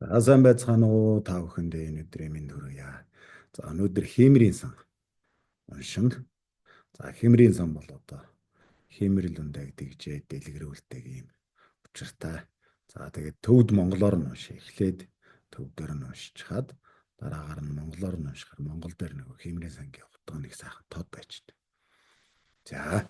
Сайн байцгаана уу та бүхэндээ энэ өдрийн минь хүргье. За өнөөдөр хиймэрийн сан уншина. За хиймэрийн сан бол одоо хиймэрл үндэг дэгжээ дэлгэрүүлдэг юм учиртай. За тэгээд төвд монголоор нь уншия. Эхлээд төвдөр нь уншичаад дараагаар нь монголоор нь уншихаар монгол дээр нөгөө хиймэрийн сангийн утга нэг сайхан тод байждаг. За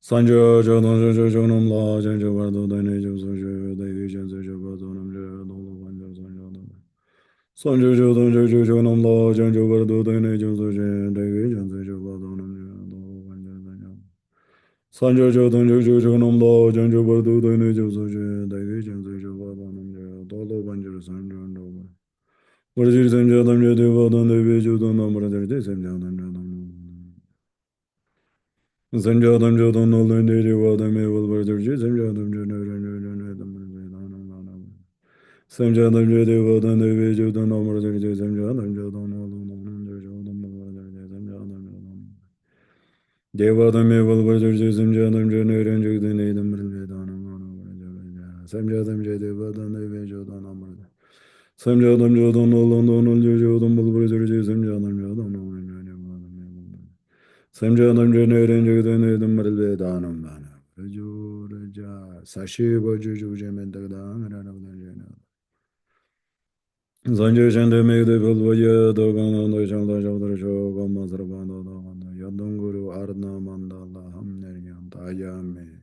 Санжо жодон жожоном ла жанжо бардо дайне жозо жо дайге жанзо жо бардо намжо доло банжо санжо Sanjo Jodan Jojo Jonam La Janjo Bardo Dane Jozo Jan Dage Janzo Jobado Nam Sanjo Jodan Jojo Jonam La Janjo Bardo Dane Jozo Jan Dage Janzo Jobado Nam Dolo Banjo Sanjo Nova Varjir Sanjo Dam Jade Vadan Deve Jodan Namra Jade Sanjo Dam Jadam Sanjo Dam Jodan Nolan Dede Vadan Meval Varjir Sanjo Dam Jodan Samjadam Jadavadan Devajudan Amrajan Samjadam Jadan Devadam Eval Vajar Samjadam Janaran Jagdan Edam Vedanam Samjadam Jadavadan Devajudan Amrajan Samjadam Jadan Nolan Jadam Bulvajar Samjadam Jadan Samjadam Janaran Jagdan Edam Vedanam Rajuraja Sashi Vajuju Jamendagdan Zanjo Shande Megde Bulvaya Dogana Shanda Shabdra Shoga Masrabanda Dogana Yadunguru Arna Mandala Hamnerian Tayame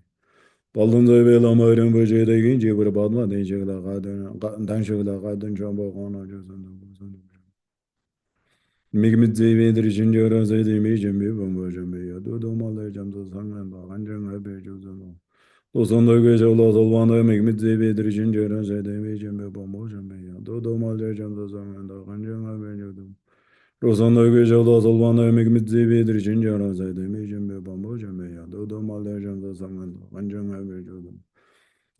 Balunza Vela Marin Bujeda Ginji Badma Denshila Gadan Danshila Gadan Jamba Gona Josan Migmit Zevedri Jinjara Zedi Mijimbi Bambajambi Dodo Mala Jamsa Sangan Baganjang Habe Josan Losanda Gaja Losalvanda Migmit Zevedri Jinjara Zedi Mijimbi Bambajambi Dodo Mala Jamsa Sangan Baganjang Habe Josan Losanda Gaja Losalvanda Migmit Zevedri Jinjara Zedi Mijimbi Bambajambi Dodo Mala Jamsa Sangan Baganjang Habe Josan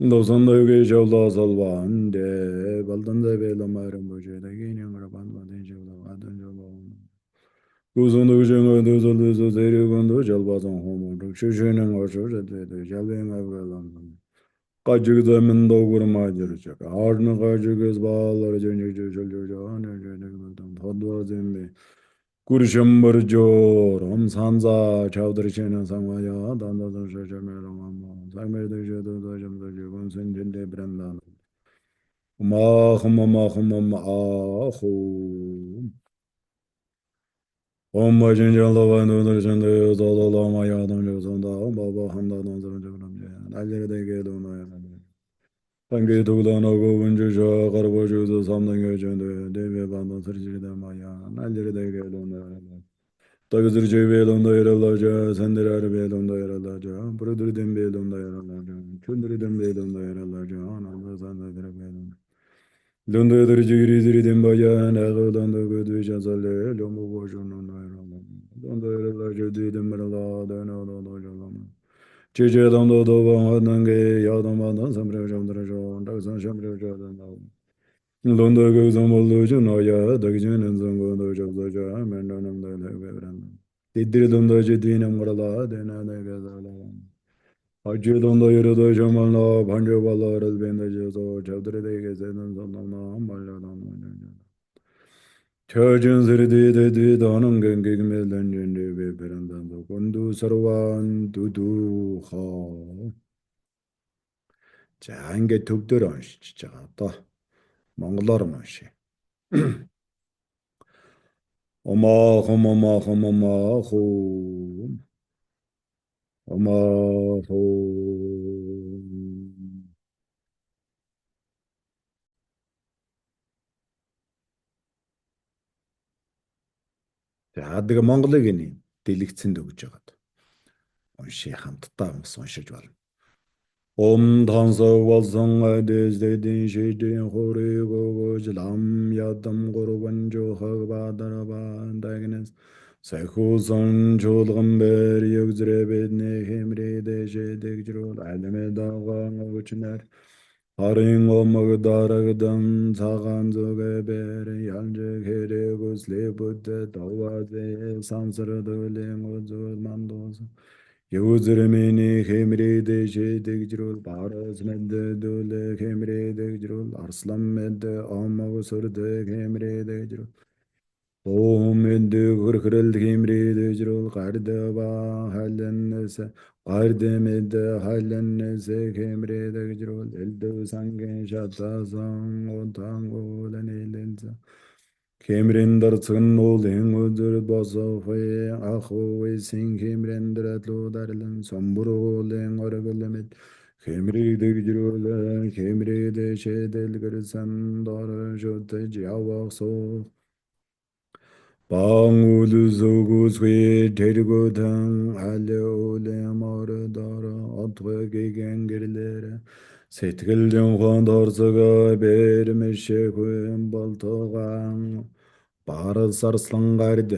Losanda Gaja Losalvanda Baldanda Vela Maran Bujeda Ginyang Rabanda Denjila Gadan Jaba Uzondo Jenga Dozo Dozo Zeri Gondo Jalbazon Homo Shushining or Shusha Jaling Avalan Kajug the Mendo Gurmajurchak Arno Kajug is Bal or Jenjujan Hodwa Zimbi Kurshambar Jor Sanza Chowdrishan and Samaya Danda Shashameram Samer the Jadu Dajam the Jugon Sindin Brandan Mahama Aho Om Bhajan Jala Vandu Chanda Zala Lama Yadam Josanda Baba Handa Nanzan Jagam Alger de Gedona Tangi Tudana Govinja Karva Juza Samdanga Chanda Devi Banda Srjida Maya Alger de Gedona Tagzir Jevelon Dairalaja Sandira Velon Dairalaja Prudur Dembelon Dairalaja Chundri Dembelon Dairalaja Ananda Sanda Velon Donde Jiri Diri Dembaya Nago Danda Gudvisha Sale Lomo Bojono Nairala Donde Raja di Demerala Dana Jalama Chiche Dando Dova Nange Yadamana Samra Jandraja Dasan Shamra Jadana Londa goes on Moluja Dagjan and Zango Doja Mendanam Deleveran Tidridunda Jedina Morala Dena Negazala Ajudonda Yurdo Jamala Banjavala Rasbenda Jozo Chavdre Gezen Zanana Maladana Churgeon Zirdi de Donam Gangig Melanjan de Perandando Kundu Sarvan Dudu Ha Jange Tubduransh Chata Mongolormanshi Oma Homama Homama Home Oma Home Тэгээ Монголыг энэ дэлгэцэнд өгж байгаад уншия хамтдаа бас уншиж байна. Om Dhansa Valsang Desdin Shidin Hori Gogoj Lam Yadam Gurvanjo Hagvadaravan Dagnes Sekhu San Chulgamber Yugzrebedne Himri Deje Degjrul Almedagan Uchner Haring Omagdaragdan Sagan Zogeber Yanje Kere Gusle Buddha Tawade Sansara Duling Uzul Mandos Yavuzeremeni Hemrede Jedegirol Baras Medde Dole Hemrede Girol Arslan Medde Amavusurde Hemrede Girol Om Medde Gurkrel Hemrede Girol Gardeva Halennese Garde Medde Halennese Hemrede Girol Elde Sangen Şatazan Otango Lenelelza Хэмрэн цэн нуул эн өдөр босохой ахуй син хэмрэндрät луударлан сомбуруулэн оргөлмэт хэмрийдэг жүрүүлэн хэмрийдэ шэдэлгэрсэн дор жөтөж явахсуу Banguluzuguswe tergudan aleole amaradara atwa gegengerlere Сэтгэлдэн хонд орцогоо бэрмэшэхүн болтогаан барал сарслан гард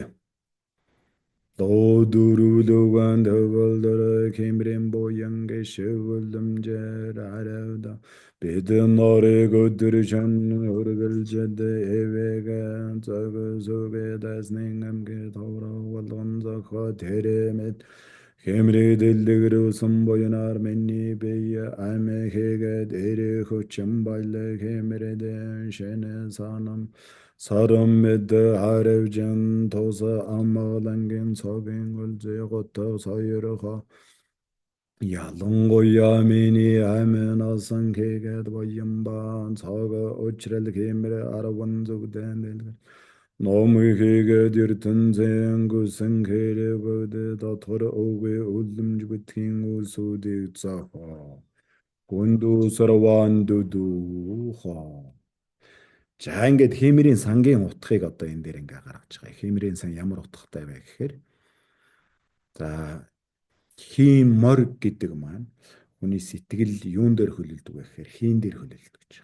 Додурулуган төгөлдөр кемрэн боян гэшэвэлэмжэр аравда Бидэн орыг өдөржөн өргөлжэд эвэгэ зөгөзөгö даснын амгэ тавраа болгон зохо тэрэмэт Хэмрээ дэлгэрүүлсэн боянаар миний бие амэхэгэд эрэ хөчм байлаа хэмрэдэн шэнэ санам Сарам мэд харевжэн тоса амгаланген цагийн үлзээ готто сойрхо ялангуяа миний амин асан хийгээд баямбан цаага очрол хэмрэ арван зүгдэн дэлгэр Номыг хийгээд ертөнцийн гүсэн хэрэг дотор өвгөө үлэмж бүтгийн үлсүүдийг цаахаа гүндүсэрван дудуухаа За ингээд хиймэрийн сангийн утгыг одоо энэ дээр ингээ гаргаж байгаа. Хиймэрийн сан ямар утгатай вэ гэхээр за хиймор гэдэг маань хүний сэтгэл юун дээр хөлөлдөг вэ гэхээр хийн дээр хөлөлдөг гэж.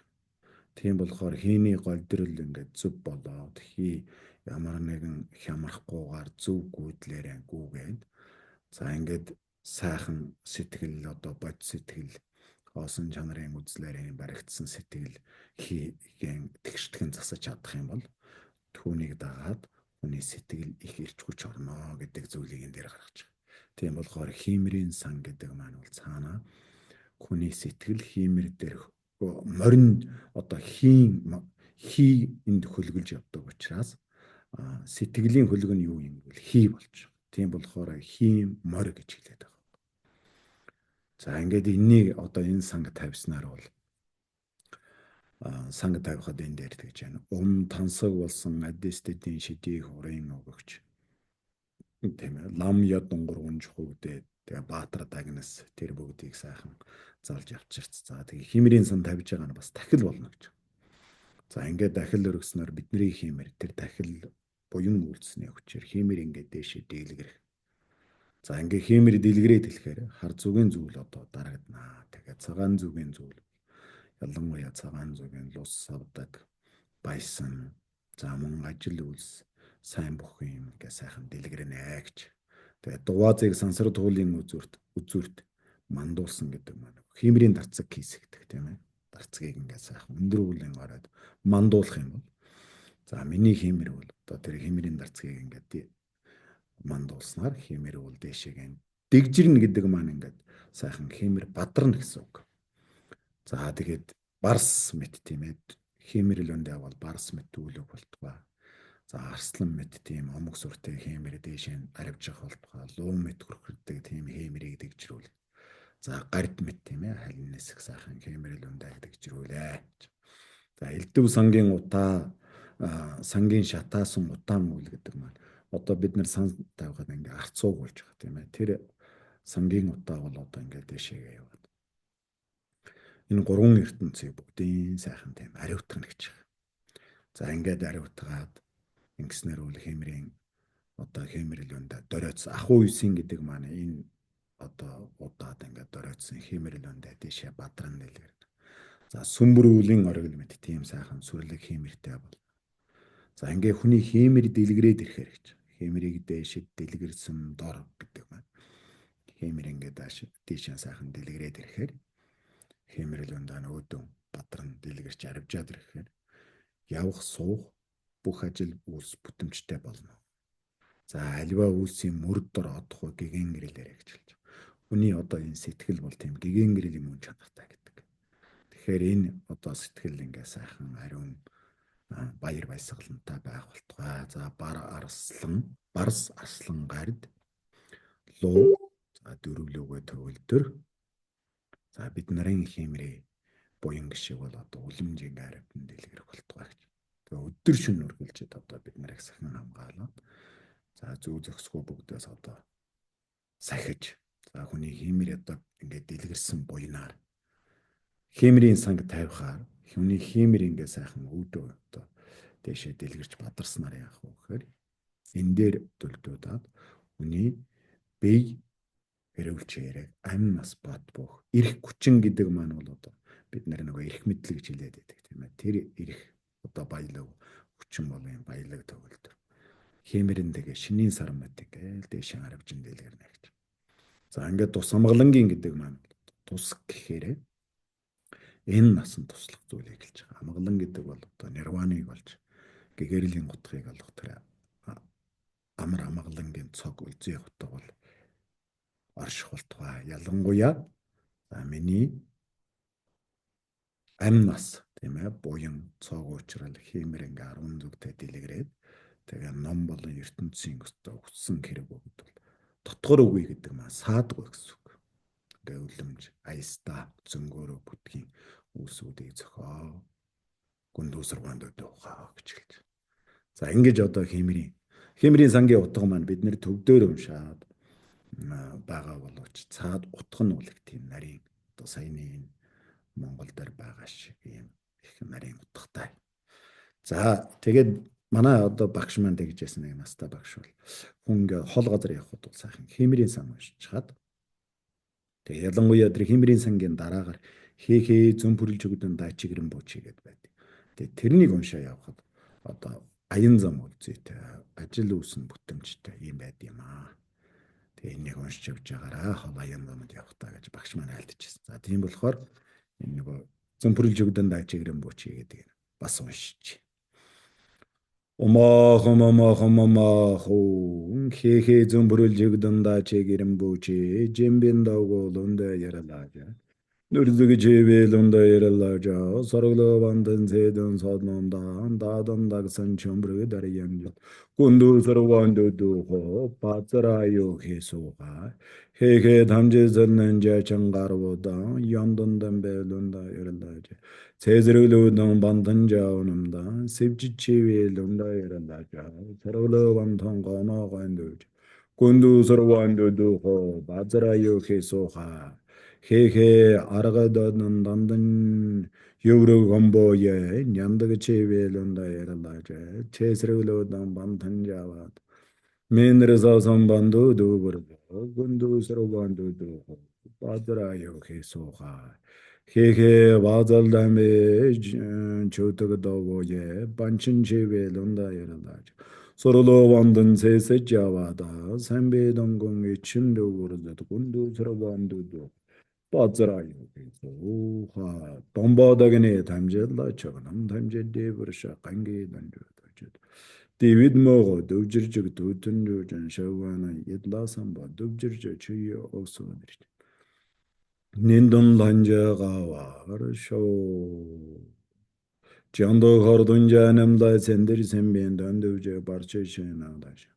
Тийм болохоор хийний голдрол ингээд зүв болоод хий ямар нэгэн хямрахгүйгээр зүв гүйдлээрээ гүгээд за ингээд сайхан сэтгэл одоо бод сэтгэл хоосон чанарын үзлээрээ баригдсан сэтгэл хийгэн тэгштгэн засаж чадах юм бол түүнийг дагаад хүний сэтгэл их ирч хүч орно гэдэг зүйлийг энэ дээр гаргаж байгаа. Тийм болохоор хиймрийн сан гэдэг маань бол цаана хүний сэтгэл хиймэр дээр морин одоо хий энд хөлгөлж явдаг учраас сэтгэлийн хөлөг нь юу юм бол хий болж байгаа. Тийм болохоор хийм мор гэж хэлээд байгаа. За ингээд энэнийг одоо энэ санг тавьснаар бол санг тавихад энэ дээр тэгж байна. Тансаг болсон адистедийн шидийг хүрэн өгөгч. Тийм ээ. Лам ядунгар унж хөвдөө тэгээ Баатар Дагнас тэр бүгдийг сайхан залж авчирч. За тэгээ химрийн сан тавьж байгаа нь бас дахил болно гэж. За ингээд дахил өргөснөөр бидний химэр тэр дахил буян үйлснээ хүчээр химэр ингээд дээшээ дийлгэрэх. За ингээ хиймэр дэлгэрээд хэлэхээр хар зүгийн зүйл одоо дарагдана. Тэгээд цагаан зүгийн зүйл ялангуяа цагаан зүгийн лус савдаг баясан за мөн ажил үйлс сайн бүх юм ингээ сайхан дэлгэрнэ гэж. Тэгээд дуваазыг сансар туулын үзүүрт мандуулсан гэдэг маань хиймэрийн дарцаг хийсгдэг тийм ээ. Дарцгийг ингээ сайхан өндрүүлэн гараад мандуулах юм бол за миний хиймэр бол одоо тэр хиймэрийн дарцгийг ингээ мандуулснаар хиймэр үл дээшээгээ дэгжирнэ гэдэг маань ингээд сайхан хиймэр бадарна гэсэн үг. За тэгээд барс мэт тийм ээ хиймэр лөндөө бол барс мэтүүлэг болтугай. За арслан мэт тийм омог сүртэй хиймэр дээшээ аривж явах болтугай. Луу мэт хөрхөрдөг тийм хиймэрийг дэгжрүүл. За гард мэт тийм ээ халин нэсэх сайхан хиймэр лөндөө дэгжрүүлээ. За элдв сангийн утаа сангийн шатаасан утаан үйл гэдэг маань одоо бид нар сан тавихад ингээ арцууг болж байгаа тийм ээ. Тэр сангийн утаа бол одоо ингээ дэшегээ яваад. Энэ гурван ертөнцийг бүгдийн сайхан тийм ариутгах гэж байгаа. За ингээд ариутгаад ингэснээр үл хэмрийн одоо хэмрэлөндө дөрөөц ахуй үсийн гэдэг маань энэ одоо удаад ингээ дөрөөцсөн хэмрэлөндө дэшээ бадран нэлгэр. За сүмбэр үлийн оргил мэт тийм сайхан сүрлэг хэмэртэй бол. За ингээ хүний хэмэр дэлгэрээд ирэхээр гэж. Хэмрийг дээшэд дэлгэрсэн дор гэдэг байна. Хэмэр ингээд дээшээ сайхан дэлгэрээд ирэхээр хэмрэл өндөө өөдөн бадран дэлгэрч аривжаад ирэхээр явах суух бүх ажил үйлс бүтэмжтэй болно. За альва үйлсийн мөрд дор одох гэгэн гэрэлэрэ гэж хэлж байна. Хүний одоо энэ сэтгэл бол тийм гэгээнэрэл юм чанартай гэдэг. Тэгэхээр энэ одоо сэтгэл ингээ сайхан ариун баяр баясгалантай байх болтугай. За барс арслан гард луу за дөрвөлөөгөө төгөлдөр за бид нарын хэмрээ буян гişиг бол одоо үлэмжийн гарагтан дэлгэрэх болтугай гэж. Тэгээ өдөр шөнө үргэлжлээд одоо бид нарыг сахин хамгаалаад за зүү зөксгөө бүгдээс одоо сахиж за хүний хэмэр одоо ингээд дэлгэрсэн буйнаар хэмрийн санг тавихаар хүний хэмэр ингээд сайхан өвдөө одоо дэшээ дэлгэрч бадарснаар яах вэ гэхээр энэ дээр төлдөөдаад хүний бие эрүүлчээрээ амь нас бат бох эрх хүчин гэдэг маань бол одоо бид нөгөө эрх мэдлэг гэж хэлээд байдаг тийм ээ. Тэр эрх одоо баялаг хүчин бол юм баялаг төгөлдөр. Хэмэрэн тэгээ шинийн сар мэт гээл дэшээ харавжин дэлгэрнэ гэж. За ингээд тус амгалангийн гэдэг маань тус гэхээр энэ насан туслах зүйлийг хэлж байгаа. Амгалан гэдэг бол одоо нирваныг болж гэгэрлийн утгыг олох тэр амар амгалангийн цог үлзий утга бол орших болтугай. Ялангуяа миний амь нас тийм ээ буян цог уучрал хэмэрэнг 10 зүгтээ дэлгэрээд тэгээ ном болон ертөнцийн өстө өссөн хэрэг бөгдөл дотгор үгүй гэдэг маань саадгүй гэсэн үг. Ингээ үлэмж аяста зөнгөөрөө бүтгийн үүсүүдийг зохио гүндүүсрванд өдөөхаа гэж хэлж. За ингэж одоо хэмрийн сангийн утга маань бид нэр төвдөр уншаад байгаа боловч цаад утга нь бол их тийм нарийн одоо саяны энэ Монгол дээр байгаа шиг ийм их нарийн утгатай. За тэгээд манай одоо багш маань тэгж яасан нэг настай багш бол хүн ингээ хол газар явхад бол сайхан хэмрийн сан уншиж чад. Тэгээ ялангуяа тэр хэмрийн сангийн дараагаар хээ зөн пүрэлж өгдөн дайчи гэрэн бууч гэдэг байдаг. Тэгээ тэрнийг уншаа явхад одоо аян зам үлзийтэй ажил үүсэн бүтэмжтэй юм байд юм аа. Тэгээ энийг уншиж явж байгаараа хол аян замд явах та гэж багш маань альдчихсэн. За тийм болохоор энэ нөгөө зөн пүрэлж өгдөн дайчи гэрэн бууч гэдэг бас уншиж. Хээ зөн пүрэлж өгдөн дайчи гэрэн бууч жимбин даугуулунд яралаажа. Нүрзэг чивэлунд яралаажа. Сорогловандын зэдэн содномдан дадан дагсан чөмбрөг дарьянж. 군두스러원두두호 바츠라요 해소가 해해 담제전는 자청가로다 연돈던 벨론다 이런다지 제즈르르동 반던자오놈다 습지치위론다 이런다자 서로로 반통거나관두지 군두스러원두두호 바츠라요 해소가 해해 아라가다는 단단 요로 건보에 냠다가 체벨론다 에랄라제 체스르로당 반탄자와 메너서 선반도 두버고 군두스로반도 두 빠드라요 계소가 헤헤 바잘담에 조트가 도보에 반친 체벨론다 에랄라제 서로로 완전 세세자와다 삼배동공의 침도 부르듯 군두스로반도 빠져라요. 오하 돈바다게네 담젤라 저거는 담젤데 버샤 관계 던져도 데비드 모고 도지르적 도튼도 전 샤와나 옛라삼바 도지르적 주요 오소들 닌돈 란자가 와르쇼 jando hordun canımda sendir sen benden dövce parça şeynadaş.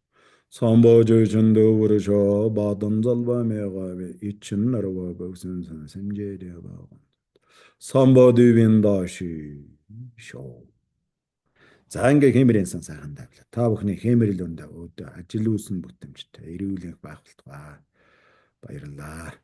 Sambocu çundu vuruşo badın zalva megabe için narva baksan sen semceriye bağın. Sambo düvin daşı şo. За ингээ хэмэрэнсэн сайхан тавлаа. Та бүхний хэмэрэл өндөө ажил үүсэн бүтэмжтэй эрүүлэг байх болтугай. Баярлалаа.